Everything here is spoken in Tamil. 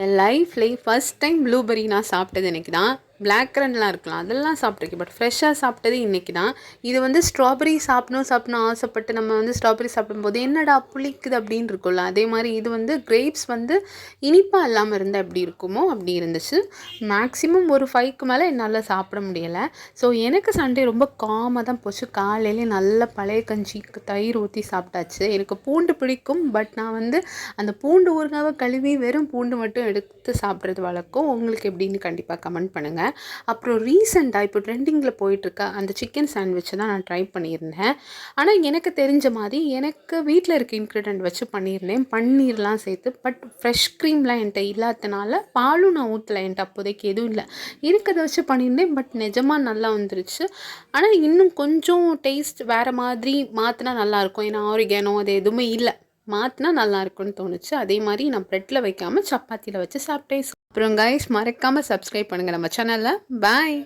என் லைஃப்லேயே ஃபர்ஸ்ட் டைம் ப்ளூபெர்ரி நான் சாப்பிட்டது இன்றைக்கி தான். பிளாக் கரண்ட்லாம் இருக்கலாம், அதெல்லாம் சாப்பிட்ருக்கேன். பட் ஃப்ரெஷ்ஷாக சாப்பிட்டது இன்றைக்கி தான். இது வந்து ஸ்ட்ராபெரி சாப்பிடணும் ஆசைப்பட்டு நம்ம வந்து ஸ்ட்ராபெரி சாப்பிடும்போது என்னடா புளிக்குது அப்படின்னு இருக்கும்ல, அதே மாதிரி இது வந்து கிரேப்ஸ் வந்து இனிப்பாக இல்லாமல் இருந்தால் எப்படி இருக்குமோ அப்படி இருந்துச்சு. மேக்ஸிமம் ஒரு 5க்கு மேலே என்னால் சாப்பிட முடியலை. ஸோ எனக்கு சண்டே ரொம்ப காமாக தான் போச்சு. காலையிலே நல்ல பழைய கஞ்சிக்கு தயிர் ஊற்றி சாப்பிட்டாச்சு. எனக்கு பூண்டு பிடிக்கும், பட் நான் வந்து அந்த பூண்டு ஊறுகாவை கழுவி வெறும் பூண்டு மட்டும் எடுத்து சாப்பிட்றது வழக்கம். உங்களுக்கு எப்படின்னு கண்டிப்பாக கமெண்ட் பண்ணுங்கள். அப்புறம் ரீசெண்டாக இப்போ ட்ரெண்டிங்கில் போயிட்டுருக்க அந்த சிக்கன் சாண்ட்விட்சை தான் நான் ட்ரை பண்ணியிருந்தேன். ஆனால் எனக்கு தெரிஞ்ச மாதிரி எனக்கு வீட்டில் இருக்க இன்க்ரீடியன்ட் வச்சு பண்ணியிருந்தேன், பன்னீர்லாம் சேர்த்து. பட் ஃப்ரெஷ் க்ரீம்லாம் என்கிட்ட இல்லாதனால பாலும் நான் ஊற்றலை, என்கிட்ட அப்போதைக்கு எதுவும் இல்லை, இருக்கிறத வச்சு பண்ணியிருந்தேன். பட் நிஜமாக நல்லா வந்துருச்சு. ஆனால் இன்னும் கொஞ்சம் டேஸ்ட் வேறு மாதிரி மாற்றினா நல்லாயிருக்கும். ஏன்னா ஆரிகானோ அது எதுவுமே இல்லை, மாற்றினா நல்லா இருக்கும்னு தோணுச்சு. அதே மாதிரி நான் ப்ரெட்டில் வைக்காமல் சப்பாத்தியில் வச்சு சாப்பிட்டேன். அப்புறம் கைஸ், மறக்காமல் சப்ஸ்கிரைப் பண்ணுங்கள் நம்ம சேனலில். பாய்.